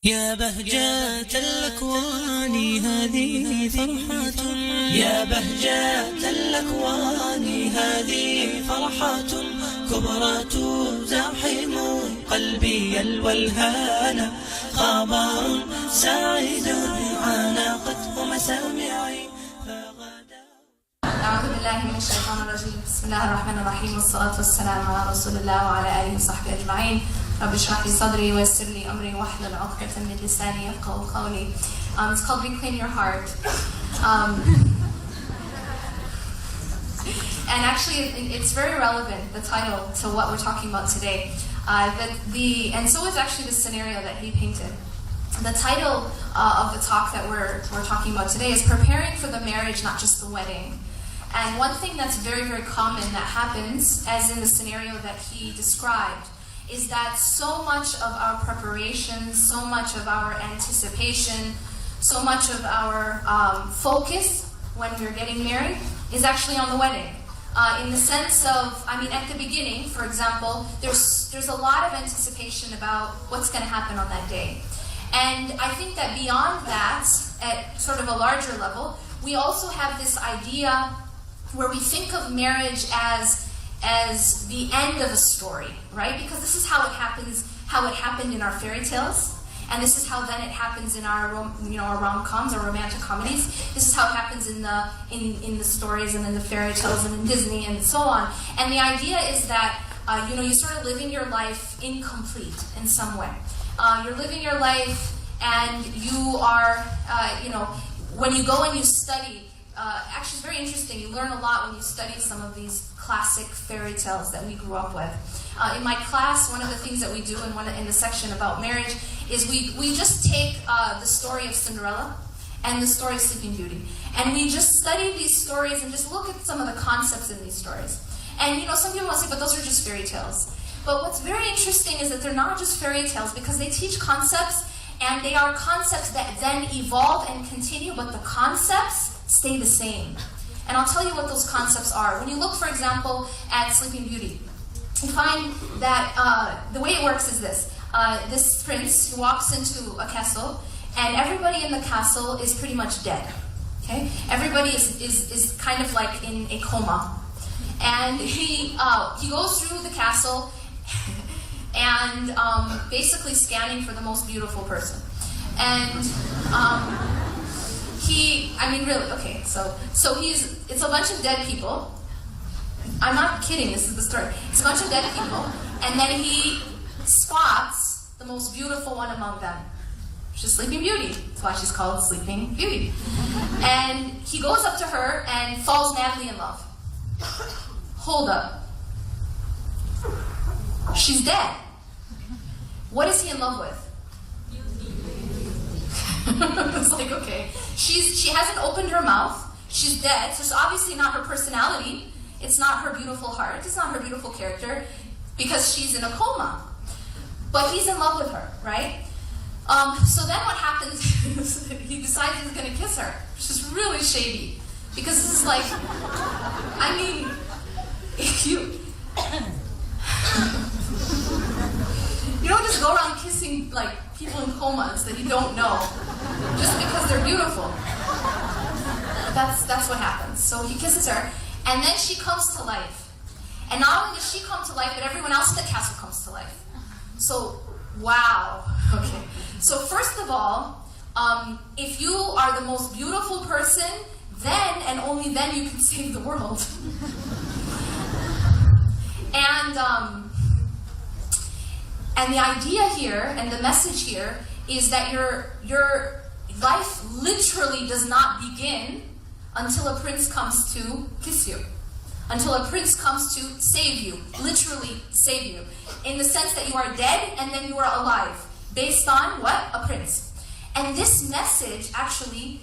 يا بهجة الأكوان هذه فرحة، يا بهجة الأكوان هذه فرحة كبرى تزاحم قلبي الولهان، خبر سعيد عانقته مسامعي فغدا. أعوذ بالله من الشيطان الرجيم. بسم الله الرحمن الرحيم، والصلاة والسلام على رسول الله وعلى آله وصحبه أجمعين. رب اشرح لي صدري ويسر لي أمري واحلل عقدة من لساني يفقهوا قولي. It's called Reclaim Your Heart. And actually, it's very relevant, the title, to what we're talking about today. And so is actually the scenario that he painted. The title of the talk that we're talking about today is Preparing for the Marriage, Not Just the Wedding. And one thing that's very, very common that happens, as in the scenario that he described, is that so much of our preparation, so much of our anticipation, so much of our focus when we're getting married is actually on the wedding. In the sense of, at the beginning, for example, there's a lot of anticipation about what's going to happen on that day. And I think that beyond that, at sort of a larger level, we also have this idea where we think of marriage as the end of a story, right? Because this is how it happened in our fairy tales, and this is how then it happens in our rom-coms or romantic comedies. This is how it happens in the stories and in the fairy tales and in Disney and so on. And the idea is that you're sort of living your life incomplete in some way. You're living your life, and you are, when you go and you study. Actually, it's very interesting. You learn a lot when you study some of these classic fairy tales that we grew up with. In my class, one of the things that we do in the section about marriage is we just take the story of Cinderella and the story of Sleeping Beauty, and we just study these stories and just look at some of the concepts in these stories. And some people will say, but those are just fairy tales. But what's very interesting is that they're not just fairy tales, because they teach concepts, and they are concepts that then evolve and continue, but the concepts stay the same. And I'll tell you what those concepts are. When you look, for example, at Sleeping Beauty, you find that the way it works is this. This prince, he walks into a castle, and everybody in the castle is pretty much dead. Okay? Everybody is kind of like in a coma. And he goes through the castle and basically scanning for the most beautiful person. And it's a bunch of dead people. I'm not kidding, this is the story. It's a bunch of dead people, and then he spots the most beautiful one among them. She's Sleeping Beauty. That's why she's called Sleeping Beauty. And he goes up to her and falls madly in love. Hold up. She's dead. What is he in love with? It's like, okay, she hasn't opened her mouth, she's dead, so it's obviously not her personality, it's not her beautiful heart, it's not her beautiful character, because she's in a coma. But he's in love with her, right? So then what happens is he decides he's going to kiss her, which is really shady, because this is like, if you don't just go around kissing people in comas that you don't know just because they're beautiful. That's what happens. So he kisses her, and then she comes to life. And not only does she come to life, but everyone else in the castle comes to life. So, wow. Okay. So first of all, if you are the most beautiful person, then and only then you can save the world. And the idea here, and the message here, is that your life literally does not begin until a prince comes to kiss you. Until a prince comes to save you, literally save you. In the sense that you are dead and then you are alive. Based on what? A prince. And this message actually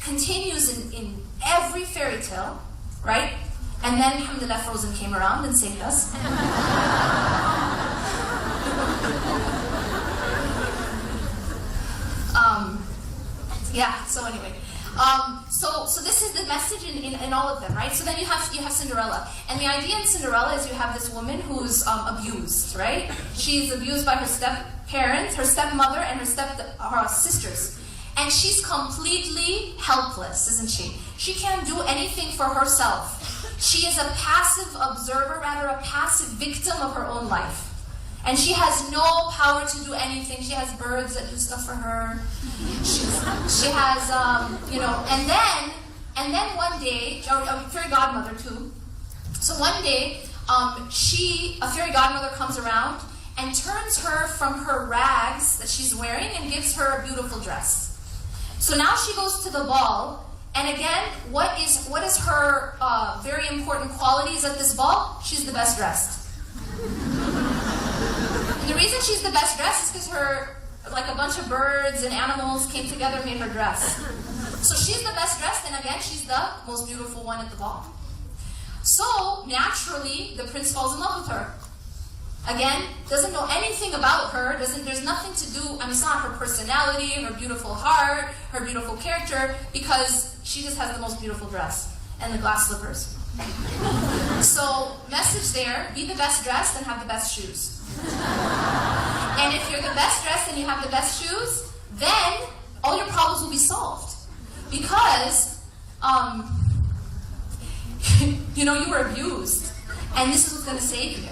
continues in every fairy tale, right? And then, alhamdulillah, Frozen came around and saved us. So anyway, so this is the message in all of them, right? So then you have Cinderella, and the idea in Cinderella is you have this woman who's abused, right? She's abused by her parents, her stepmother, and her sisters. And she's completely helpless, isn't she? She can't do anything for herself. She is a passive observer, rather a passive victim of her own life. And she has no power to do anything. She has birds that do stuff for her. She has, and then one day, a fairy godmother too. So one day, a fairy godmother comes around and turns her from her rags that she's wearing and gives her a beautiful dress. So now she goes to the ball, and again, what is her very important qualities at this ball? She's the best dressed. And the reason she's the best dressed is because a bunch of birds and animals came together and made her dress. So she's the best dressed, and again, she's the most beautiful one at the ball. So naturally, the prince falls in love with her. Again, doesn't know anything about her, there's nothing to do, it's not her personality, her beautiful heart, her beautiful character, because she just has the most beautiful dress and the glass slippers. So, message there, be the best dressed and have the best shoes. And if you're the best dressed and you have the best shoes, then all your problems will be solved. Because, you were abused, and this is what's going to save you.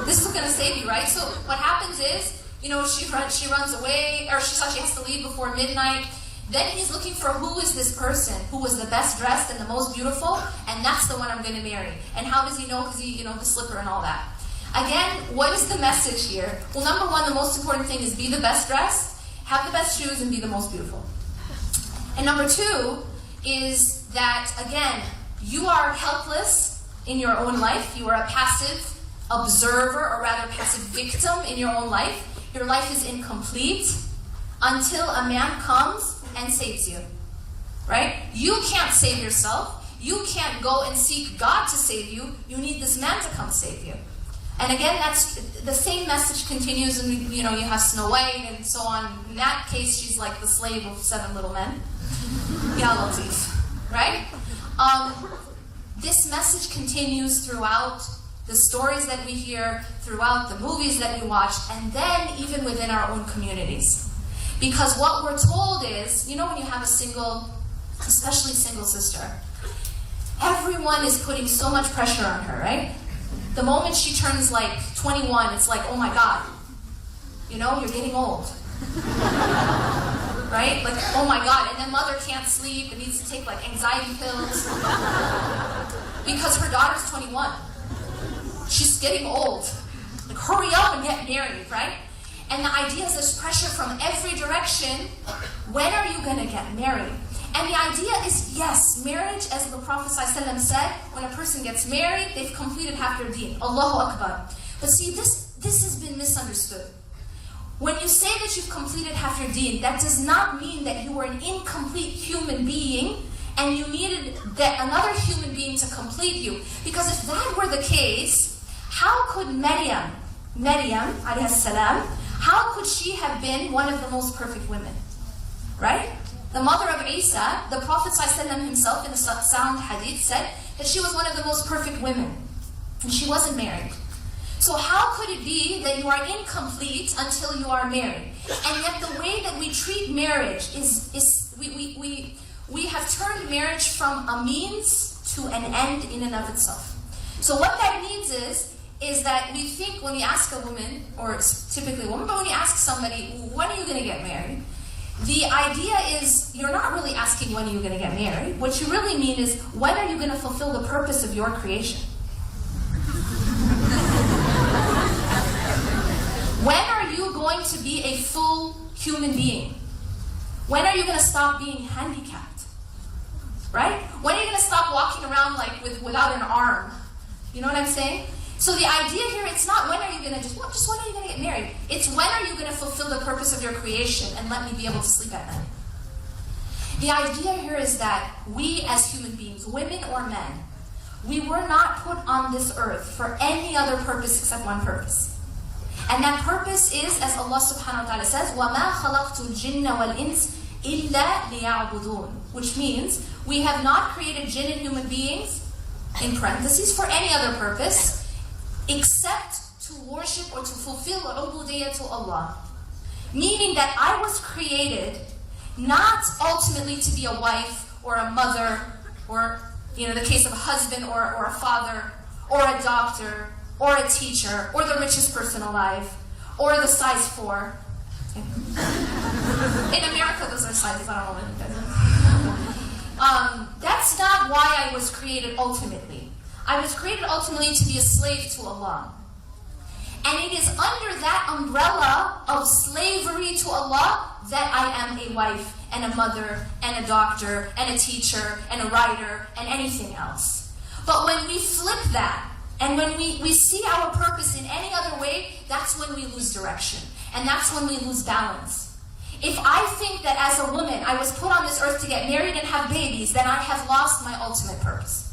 This is what's going to save you, right? So what happens is, she runs away, or she thought she has to leave before midnight. Then he's looking for who is this person who was the best dressed and the most beautiful, and that's the one I'm going to marry. And how does he know? Because the slipper and all that. Again, what is the message here? Well, number one, the most important thing is be the best dressed, have the best shoes, and be the most beautiful. And number two is that, again, you are helpless in your own life. You are a passive observer, or rather passive victim in your own life. Your life is incomplete until a man comes and saves you. Right? You can't save yourself. You can't go and seek God to save you. You need this man to come save you. And again, that's the same message continues, and you have Snow White and so on. In that case, she's like the slave of 7 little men. Ya Latif. Right? This message continues throughout the stories that we hear, throughout the movies that we watch, and then even within our own communities. Because what we're told is, when you have a single, especially single sister, everyone is putting so much pressure on her, right? The moment she turns 21, it's like, oh my God, you're getting old. Right? Oh my God, and then mother can't sleep and needs to take anxiety pills because her daughter's 21. She's getting old. Hurry up and get married, right? And the idea is there's pressure from every direction. When are you going to get married? And the idea is, yes, marriage, as the Prophet ﷺ said, when a person gets married, they've completed half their deen. Allahu Akbar. But see, this has been misunderstood. When you say that you've completed half your deen, that does not mean that you were an incomplete human being and you needed another human being to complete you. Because if that were the case, how could Maryam alayhi salam, how could she have been one of the most perfect women? Right? The mother of Isa, the Prophet ﷺ himself in a sound hadith said that she was one of the most perfect women. And she wasn't married. So how could it be that you are incomplete until you are married? And yet the way that we treat marriage is we have turned marriage from a means to an end in and of itself. So what that means is that we think when we ask a woman, or it's typically a woman, but when you ask somebody, when are you going to get married? The idea is you're not really asking when are you going to get married. What you really mean is when are you going to fulfill the purpose of your creation? When are you going to be a full human being? When are you going to stop being handicapped? Right? When are you going to stop walking around without an arm? You know what I'm saying? So the idea here, it's not when are you going to just when are you going to get married? It's when are you going to fulfill the purpose of your creation and let me be able to sleep at night? The idea here is that we as human beings, women or men, we were not put on this earth for any other purpose except one purpose. And that purpose is, as Allah subhanahu wa ta'ala says, وَمَا خَلَقْتُ الْجِنَّ وَالْإِنسِ إِلَّا لِيَعْبُدُونَ, which means we have not created jinn and human beings, in parentheses, for any other purpose, except to worship or to fulfill ubudiyyah to Allah. Meaning that I was created not ultimately to be a wife or a mother or, the case of a husband or a father or a doctor or a teacher or the richest person alive or the size 4. In America, those are sizes. I don't know what it is. That's not why I was created ultimately. I was created ultimately to be a slave to Allah. And it is under that umbrella of slavery to Allah that I am a wife and a mother and a doctor and a teacher and a writer and anything else. But when we flip that and when we see our purpose in any other way, that's when we lose direction. And that's when we lose balance. If I think that as a woman I was put on this earth to get married and have babies, then I have lost my ultimate purpose.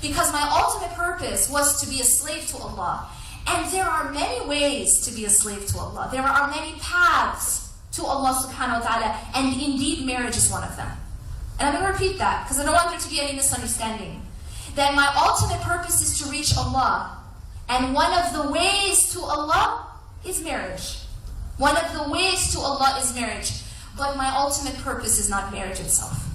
Because my ultimate purpose was to be a slave to Allah. And there are many ways to be a slave to Allah. There are many paths to Allah subhanahu wa ta'ala, and indeed marriage is one of them. And I'm going to repeat that, because I don't want there to be any misunderstanding. That my ultimate purpose is to reach Allah. And one of the ways to Allah is marriage. One of the ways to Allah is marriage. But my ultimate purpose is not marriage itself.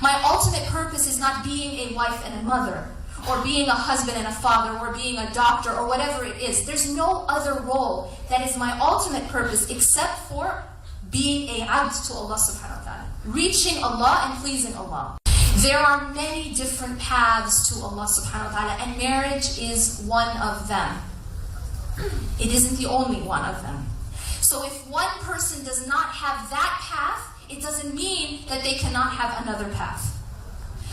My ultimate purpose is not being a wife and a mother, or being a husband and a father, or being a doctor, or whatever it is. There's no other role that is my ultimate purpose except for being a abd to Allah subhanahu wa ta'ala. Reaching Allah and pleasing Allah. There are many different paths to Allah subhanahu wa ta'ala, and marriage is one of them. It isn't the only one of them. So if one person does not have that path, it doesn't mean that they cannot have another path.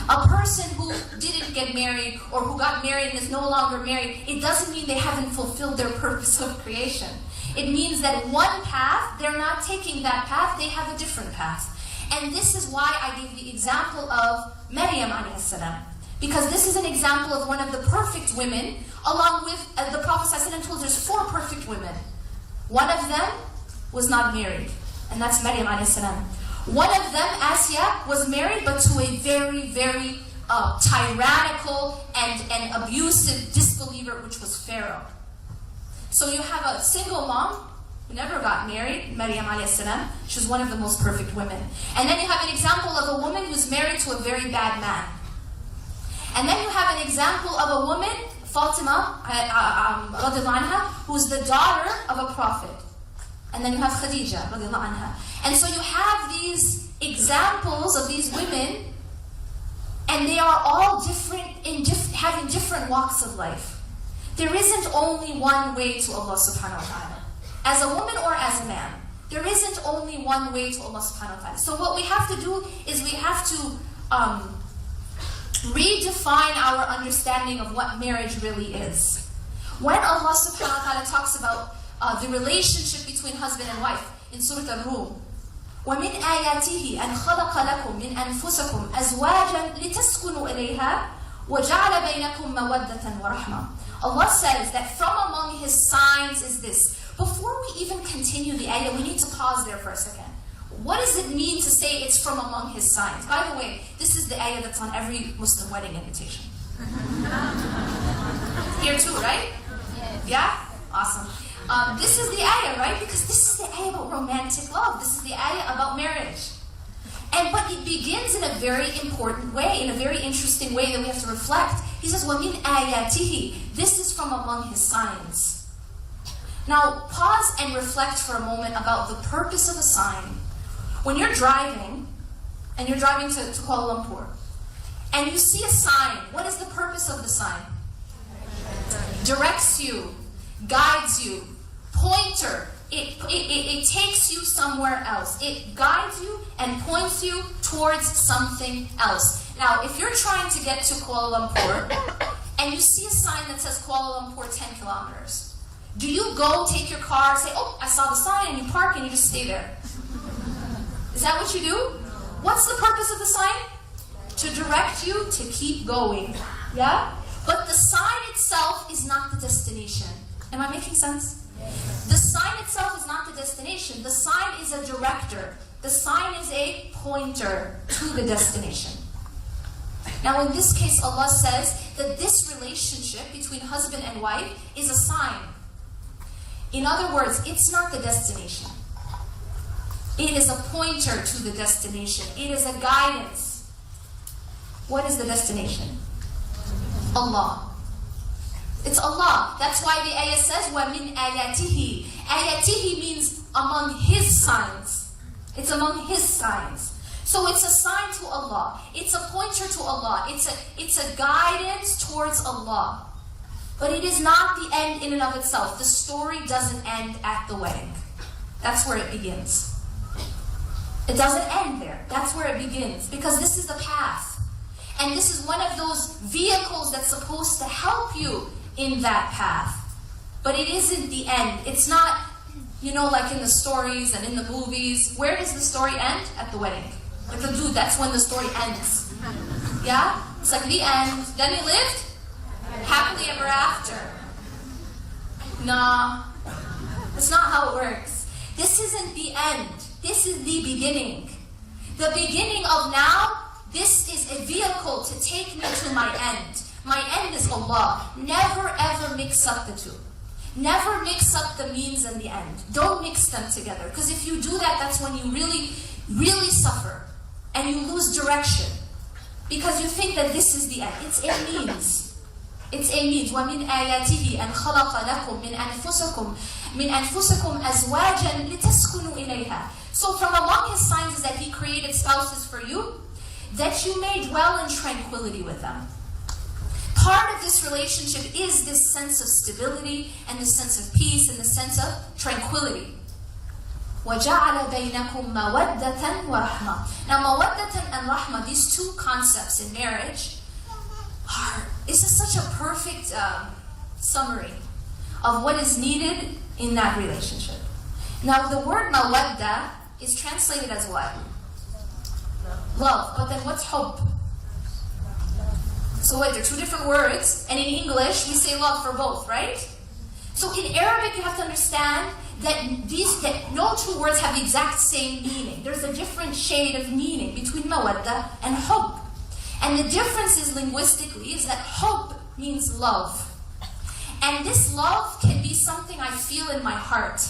A person who didn't get married or who got married and is no longer married, it doesn't mean they haven't fulfilled their purpose of creation. It means that one path, they're not taking that path, they have a different path. And this is why I gave the example of Maryam alayhi salam. Because this is an example of one of the perfect women, along with the Prophet ﷺ told there's 4 perfect women. One of them was not married, and that's Maryam alayhi salam. One of them, Asya, was married, but to a very, very tyrannical and abusive disbeliever, which was Pharaoh. So you have a single mom who never got married, Maryam alayhi salam. She was one of the most perfect women. And then you have an example of a woman who's married to a very bad man. And then you have an example of a woman, Fatima, radiallahu anha, who's the daughter of a prophet. And then you have Khadija, radiallahu anha. And so you have these examples of these women, and they are all different, having different walks of life. There isn't only one way to Allah subhanahu wa ta'ala. As a woman or as a man, there isn't only one way to Allah subhanahu wa ta'ala. So what we have to do is we have to redefine our understanding of what marriage really is. When Allah subhanahu wa ta'ala talks about the relationship between husband and wife in Surah Al-Rum, وَمِنْ آيَاتِهِ أَنْ خَلَقَ لَكُم مِّنْ أَنفُسِكُمْ أَزْوَاجًا لِتَسْكُنُوا إِلَيْهَا وَجَعَلَ بَيْنَكُم مَّوَدَّةً وَرَحْمَةً. Allah says that from among His signs is this. Before we even continue the ayah, we need to pause there for a second. What does it mean to say it's from among His signs? By the way, this is the ayah that's on every Muslim wedding invitation. Here too, right? Yeah? Awesome. This is the ayah, right? Because this is the ayah about romantic love. This is the ayah about marriage. But it begins in a very important way, in a very interesting way that we have to reflect. He says, وَمِنْ آيَاتِهِ. This is from among His signs. Now, pause and reflect for a moment about the purpose of a sign. When you're driving, and you're driving to Kuala Lumpur, and you see a sign, what is the purpose of the sign? Directs you, guides you, pointer. It takes you somewhere else. It guides you and points you towards something else. Now, if you're trying to get to Kuala Lumpur, and you see a sign that says Kuala Lumpur 10 kilometers, do you go take your car, say, oh, I saw the sign, and you park and you just stay there? Is that what you do? What's the purpose of the sign? To direct you to keep going. Yeah? But the sign itself is not the destination. Am I making sense? The sign itself is not the destination. The sign is a director. The sign is a pointer to the destination. Now in this case, Allah says that this relationship between husband and wife is a sign. In other words, it's not the destination. It is a pointer to the destination. It is a guidance. What is the destination? Allah. It's Allah. That's why the ayah says, وَمِنْ آيَاتِهِ. Ayatihi means among His signs. It's among His signs. So it's a sign to Allah. It's a pointer to Allah. It's a guidance towards Allah. But it is not the end in and of itself. The story doesn't end at the wedding. That's where it begins. It doesn't end there. That's where it begins. Because this is the path. And this is one of those vehicles that's supposed to help you in that path. But it isn't the end. It's not, like in the stories and in the movies. Where does the story end? At the wedding. Like the dude, that's when the story ends. Yeah? It's like the end. Then he lived happily ever after. Nah. That's not how it works. This isn't the end. This is the beginning. The beginning of now, this is a vehicle to take me to my end. My end is Allah. Never ever mix up the two. Never mix up the means and the end. Don't mix them together. Because if you do that, that's when you really, really suffer. And you lose direction. Because you think that this is the end. It's a means. It's a means. وَمِنْ آيَاتِهِ أَنْ خَلَقَ لَكُم مِنْ أَنفُسِكُمْ أَزْوَاجًا لِتَسْكُنُوا إِلَيْهَا. So from among His signs is that He created spouses for you, that you may dwell in tranquility with them. Part of this relationship is this sense of stability and this sense of peace and this sense of tranquility. وَجَعَلَ بَيْنَكُمْ مَوَدَّةً وَرَحْمَةً. Now, mawaddatan and rahmah, these two concepts in marriage, it's just such a perfect summary of what is needed in that relationship. Now, the word mawadda is translated as what? Love. But then what's hubb? So wait, they're two different words, and in English we say love for both, right? So in Arabic you have to understand that no two words have the exact same meaning. There's a different shade of meaning between mawadda and hubb. And the difference is linguistically is that hubb means love. And this love can be something I feel in my heart.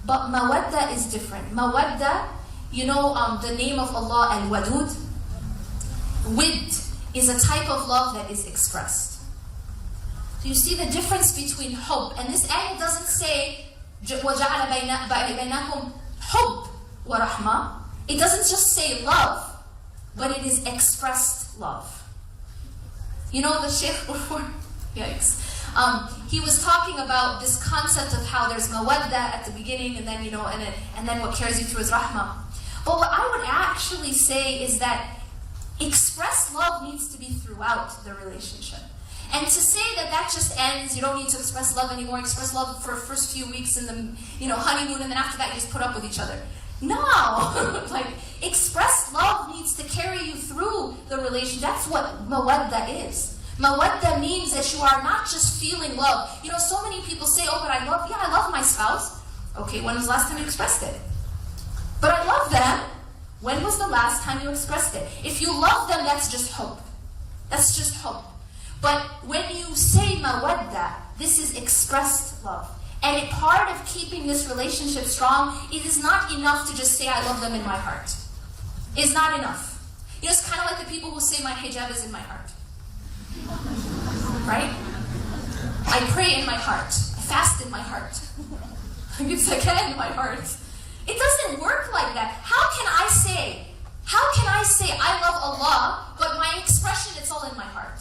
But mawadda is different. Mawadda, the name of Allah, al-wadud. Wid is a type of love that is expressed. So you see the difference between hubb. And this ayah doesn't say, وَجَعَلَ بَيْنَكُمْ حُبْ وَرَحْمَةً. It doesn't just say love, but it is expressed love. The Shaykh before, yikes. He was talking about this concept of how there's mawadda at the beginning, and then and then what carries you through is rahmah. But what I would actually say is that expressed love needs to be throughout the relationship. And to say that just ends, you don't need to express love anymore, express love for the first few weeks in the honeymoon, and then after that you just put up with each other. No! Expressed love needs to carry you through the relationship. That's what mawadda is. Mawadda means that you are not just feeling love. So many people say, but I love my spouse. Okay, when was the last time you expressed it? But I love them. When was the last time you expressed it? If you love them, that's just hope. That's just hope. But when you say mawadda, this is expressed love. And a part of keeping this relationship strong, it is not enough to just say I love them in my heart. It's not enough. It's kind of like the people who say my hijab is in my heart. Right? I pray in my heart. I fast in my heart. I give zakah in my heart. It doesn't work like that. How can I say I love Allah, but my expression, it's all in my heart?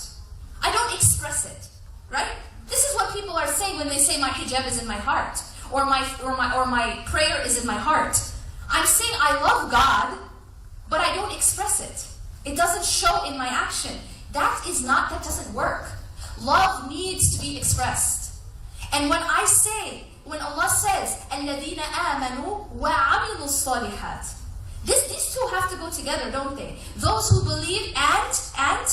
I don't express it. Right? This is what people are saying when they say my hijab is in my heart, or my prayer is in my heart. I'm saying I love God, but I don't express it. It doesn't show in my action. That doesn't work. Love needs to be expressed. And when Allah says, الَّذِينَ آمَنُوا وَعَمِلُوا الصَّالِحَاتِ, these two have to go together, don't they? Those who believe and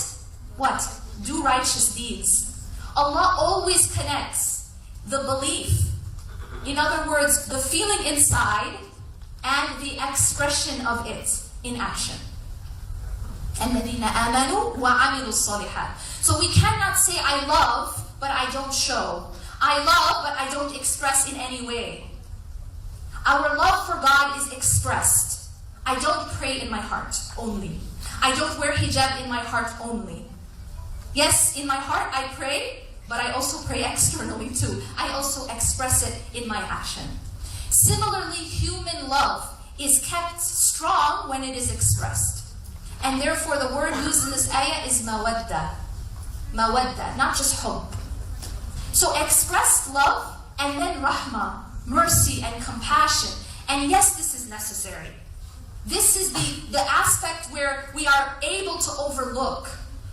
what? Do righteous deeds. Allah always connects the belief. In other words, the feeling inside and the expression of it in action. الَّذِينَ آمَنُوا وَعَمِلُوا الصَّالِحَاتِ. So we cannot say I love, but I don't show. I love, but I don't express in any way. Our love for God is expressed. I don't pray in my heart only. I don't wear hijab in my heart only. Yes, in my heart I pray, but I also pray externally too. I also express it in my action. Similarly, human love is kept strong when it is expressed. And therefore the word used in this ayah is mawadda. Mawadda, not just hope. So expressed love and then rahmah, mercy and compassion. And yes, this is necessary. This is the aspect where we are able to overlook.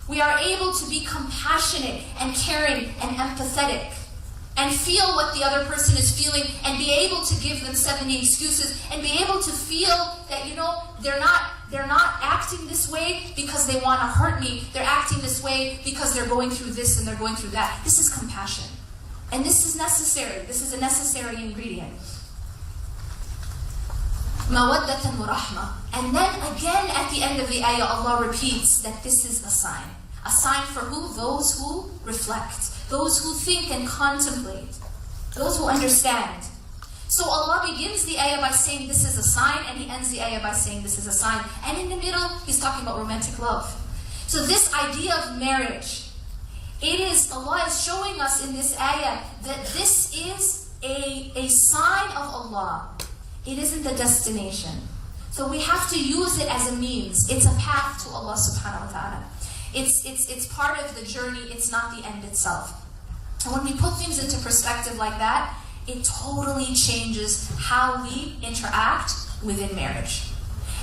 We are able to be compassionate and caring and empathetic and feel what the other person is feeling and be able to give them 70 excuses and be able to feel that, they're not acting this way because they want to hurt me. They're acting this way because they're going through this and they're going through that. This is compassion. And this is necessary. This is a necessary ingredient. Mawaddatan wa rahmah. And then again at the end of the ayah, Allah repeats that this is a sign. A sign for who? Those who reflect. Those who think and contemplate. Those who understand. So Allah begins the ayah by saying this is a sign, and He ends the ayah by saying this is a sign. And in the middle, He's talking about romantic love. So this idea of marriage, Allah is showing us in this ayah that this is a sign of Allah. It isn't the destination. So we have to use it as a means. It's a path to Allah subhanahu wa ta'ala. It's part of the journey, it's not the end itself. And when we put things into perspective like that, it totally changes how we interact within marriage.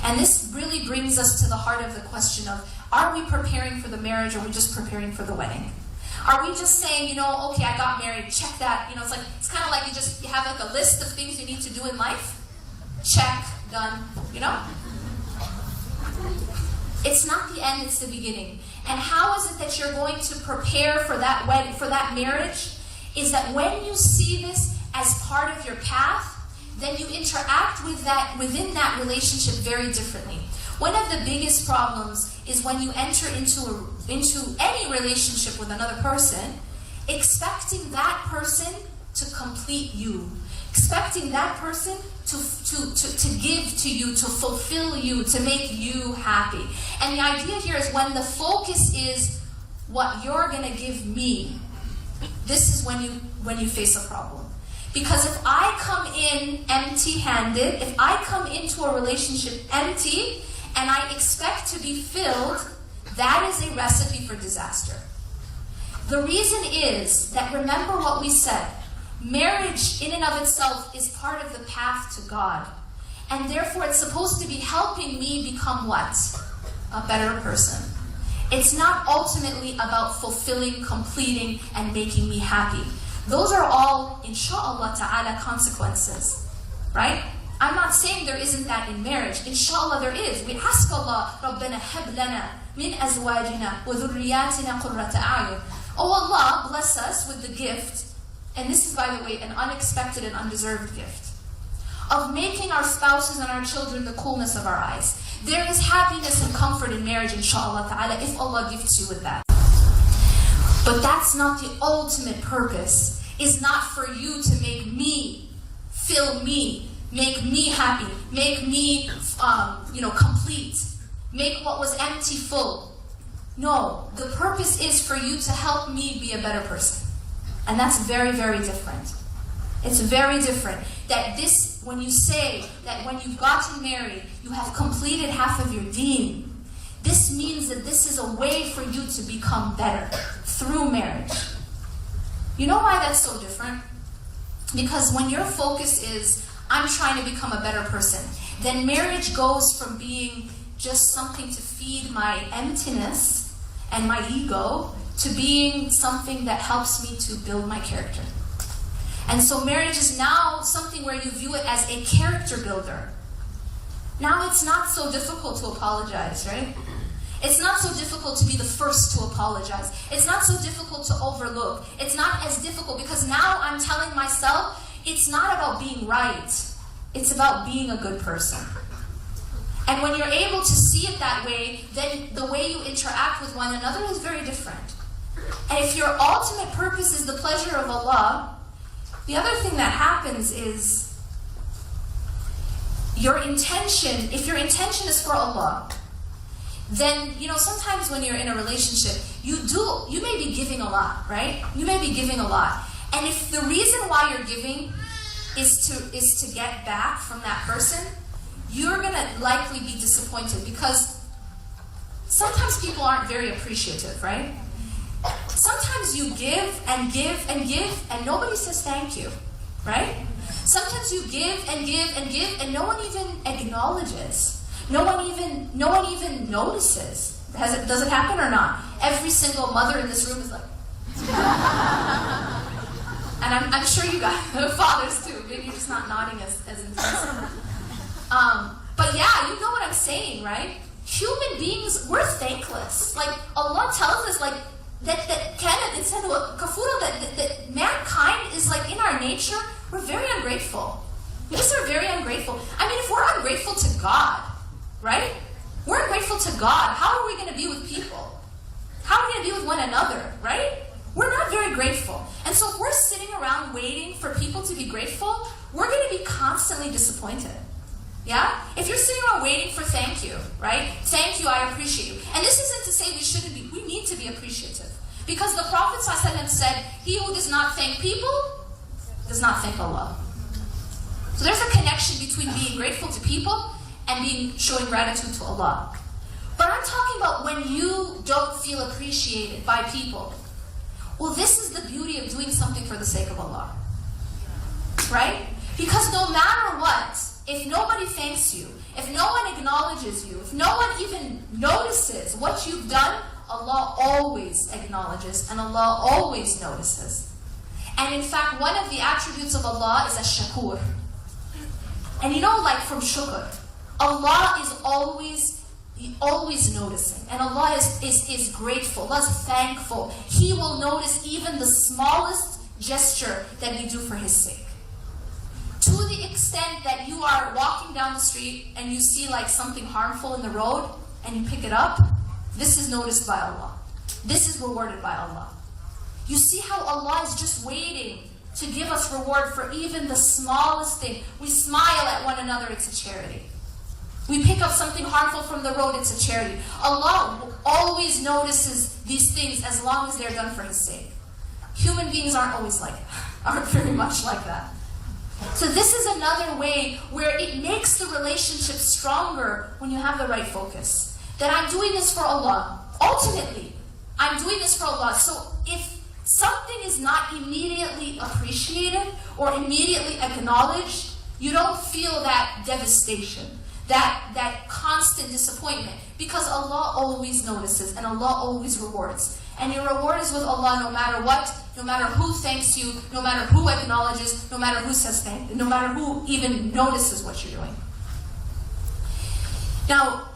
And this really brings us to the heart of the question of, are we preparing for the marriage, or are we just preparing for the wedding? Are we just saying, okay, I got married, check that. It's kind of like you have like a list of things you need to do in life. Check, done, It's not the end, it's the beginning. And how is it that you're going to prepare for that wedding, for that marriage? Is that when you see this as part of your path, then you interact with that within that relationship very differently. One of the biggest problems is when you enter into any relationship with another person, expecting that person to complete you, expecting that person to give to you, to fulfill you, to make you happy. And the idea here is when the focus is what you're going to give me, this is when you face a problem. Because if I come in empty-handed, if I come into a relationship empty, and I expect to be filled, that is a recipe for disaster. The reason is that, remember what we said, marriage in and of itself is part of the path to God. And therefore it's supposed to be helping me become what? A better person. It's not ultimately about fulfilling, completing, and making me happy. Those are all, insha'Allah ta'ala, consequences. Right? I'm not saying there isn't that in marriage. Inshallah there is. We ask Allah, رَبَّنَا هَبْ لَنَا مِنْ أَزْوَاجِنَا وَذُرِّيَّاتِنَا قُرَّةَ أَعْيُنٍ. Oh Allah, bless us with the gift, and this is, by the way, an unexpected and undeserved gift, of making our spouses and our children the coolness of our eyes. There is happiness and comfort in marriage, inshallah ta'ala, if Allah gifts you with that. But that's not the ultimate purpose. It's not for you to make me, fill me, make me happy, make me complete, make what was empty full. No, the purpose is for you to help me be a better person. And that's very, very different. It's very different. That this, when you say that when you've gotten married, you have completed half of your deen, this means that this is a way for you to become better through marriage. You know why that's so different? Because when your focus is, I'm trying to become a better person, then marriage goes from being just something to feed my emptiness and my ego to being something that helps me to build my character. And so marriage is now something where you view it as a character builder. Now it's not so difficult to apologize, right? It's not so difficult to be the first to apologize. It's not so difficult to overlook. It's not as difficult because now I'm telling myself it's not about being right. It's about being a good person. And when you're able to see it that way, then the way you interact with one another is very different. And if your ultimate purpose is the pleasure of Allah, the other thing that happens is your intention, if your intention is for Allah, then, sometimes when you're in a relationship, you may be giving a lot, right? You may be giving a lot. And if the reason why you're giving is to get back from that person, you're going to likely be disappointed, because sometimes people aren't very appreciative, right? Sometimes you give and give and give and nobody says thank you, right? Sometimes you give and give and give and no one even acknowledges. No one even notices. Does it happen or not? Every single mother in this room is like, and I'm sure you got fathers too. Maybe you're just not nodding as intensely. But yeah, you know what I'm saying, right? Human beings, we're thankless. Like Allah tells us, like that mankind is like in our nature. We're very ungrateful. We just are very ungrateful. I mean, if we're ungrateful to God, right? We're ungrateful to God. How are we going to be with people? How are we going to be with one another, right? We're not very grateful. And so if we're sitting around waiting for people to be grateful, we're going to be constantly disappointed. Yeah? If you're sitting around waiting for thank you, right? Thank you, I appreciate you. And this isn't to say we shouldn't be. We need to be appreciative. Because the Prophet ﷺ said, he who does not thank people does not thank Allah. So there's a connection between being grateful to people and showing gratitude to Allah. But I'm talking about when you don't feel appreciated by people. Well, this is the beauty of doing something for the sake of Allah. Right? Because no matter what, if nobody thanks you, if no one acknowledges you, if no one even notices what you've done, Allah always acknowledges and Allah always notices. And in fact, one of the attributes of Allah is ash-shakur. And like from shukr, Allah is always noticing. And Allah is grateful. Allah is thankful. He will notice even the smallest gesture that we do for His sake. To the extent that you are walking down the street and you see like something harmful in the road and you pick it up, this is noticed by Allah. This is rewarded by Allah. You see how Allah is just waiting to give us reward for even the smallest thing. We smile at one another, it's a charity. We pick up something harmful from the road, it's a charity. Allah always notices these things as long as they're done for His sake. Human beings aren't always like that, aren't very much like that. So this is another way where it makes the relationship stronger when you have the right focus. That I'm doing this for Allah. Ultimately, I'm doing this for Allah. So if something is not immediately appreciated or immediately acknowledged, you don't feel that devastation, that constant disappointment, because Allah always notices and Allah always rewards. And your reward is with Allah no matter what, no matter who thanks you, no matter who acknowledges, no matter who says thank you, no matter who even notices what you're doing. Now,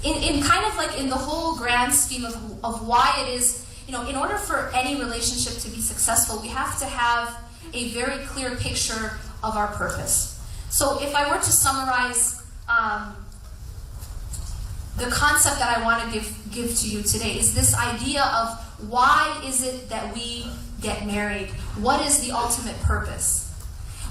in kind of like in the whole grand scheme of why it is, in order for any relationship to be successful, we have to have a very clear picture of our purpose. So if I were to summarize the concept that I want to give to you today is this idea of why is it that we get married? What is the ultimate purpose?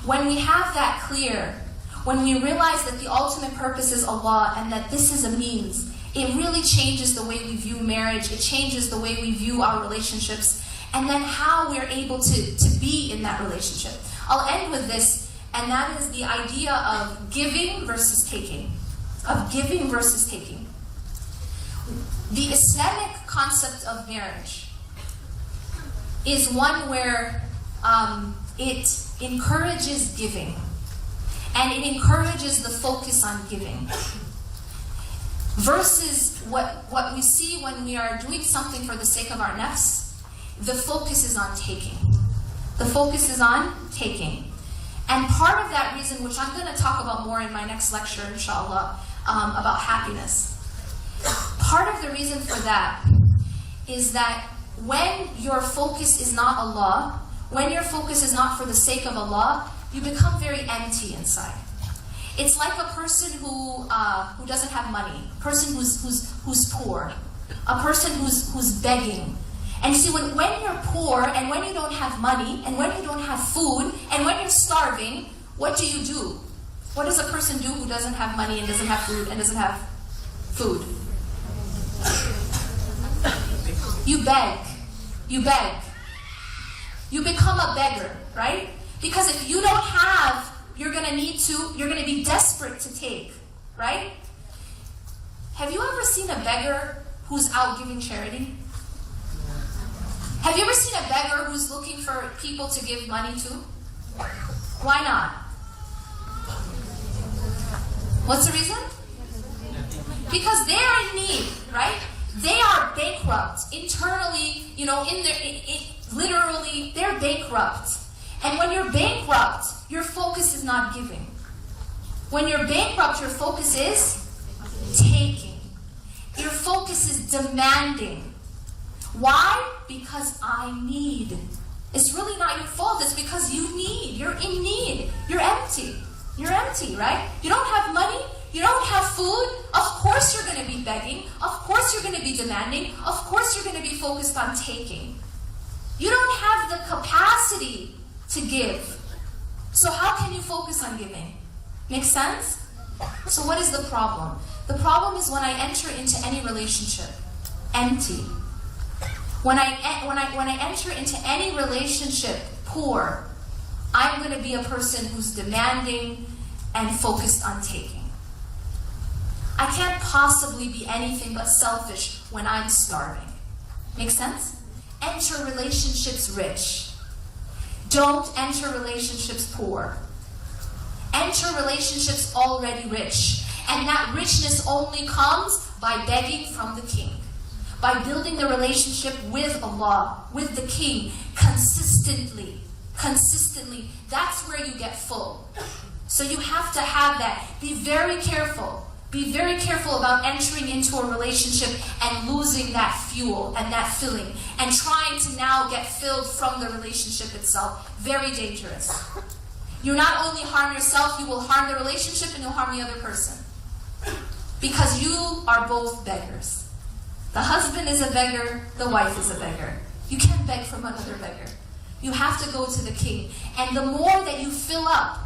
When we have that clear, when we realize that the ultimate purpose is Allah and that this is a means, it really changes the way we view marriage. It changes the way we view our relationships, and then how we're able to be in that relationship. I'll end with this, and that is the idea of giving versus taking. Of giving versus taking. The Islamic concept of marriage is one where it encourages giving. And it encourages the focus on giving. Versus what we see when we are doing something for the sake of our nafs, the focus is on taking. The focus is on taking. And part of that reason, which I'm going to talk about more in my next lecture, inshallah, about happiness. Part of the reason for that is that when your focus is not Allah, when your focus is not for the sake of Allah, you become very empty inside. It's like a person who doesn't have money, a person who's poor, a person who's begging. And you see, when you're poor and when you don't have money and when you don't have food and when you're starving, what do? What does a person do who doesn't have money and doesn't have food and doesn't have food? You beg. You beg. You become a beggar, right? Because if you don't have, you're going to be desperate to take, right? Have you ever seen a beggar who's out giving charity? Have you ever seen a beggar who's looking for people to give money to? Why not? What's the reason? Because they're in need, right? They are bankrupt internally, literally, they're bankrupt. And when you're bankrupt, your focus is not giving. When you're bankrupt, your focus is taking. Your focus is demanding. Why? Because I need. It's really not your fault. It's because you need. You're in need. You're empty. You're empty, right? You don't have money. You don't have food. Of course you're going to be begging. Of course you're going to be demanding. Of course you're going to be focused on taking. You don't have the capacity to give. So how can you focus on giving? Make sense? So what is the problem? The problem is when I enter into any relationship, empty. When I enter into any relationship, poor, I'm going to be a person who's demanding and focused on taking. I can't possibly be anything but selfish when I'm starving. Make sense? Enter relationships rich. Don't enter relationships poor. Enter relationships already rich. And that richness only comes by begging from the king. By building the relationship with Allah, with the king, consistently. Consistently. That's where you get full. So you have to have that. Be very careful. Be very careful about entering into a relationship and losing that fuel and that filling. And trying to now get filled from the relationship itself. Very dangerous. You not only harm yourself, you will harm the relationship and you'll harm the other person. Because you are both beggars. The husband is a beggar, the wife is a beggar. You can't beg from another beggar. You have to go to the king. And the more that you fill up,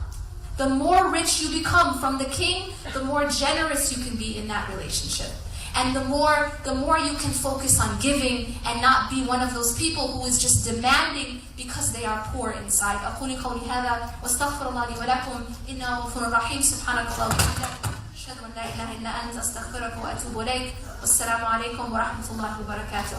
the more rich you become from the king, the more generous you can be in that relationship. And the more you can focus on giving and not be one of those people who is just demanding because they are poor inside. أقول قولي هذا واستغفر الله لي ولكم إنه غفور رحيم سبحانك اللهم وبحمدك أشهد أن لا إله إلا أنت أستغفرك وأتوب إليك والسلام عليكم ورحمة الله وبركاته.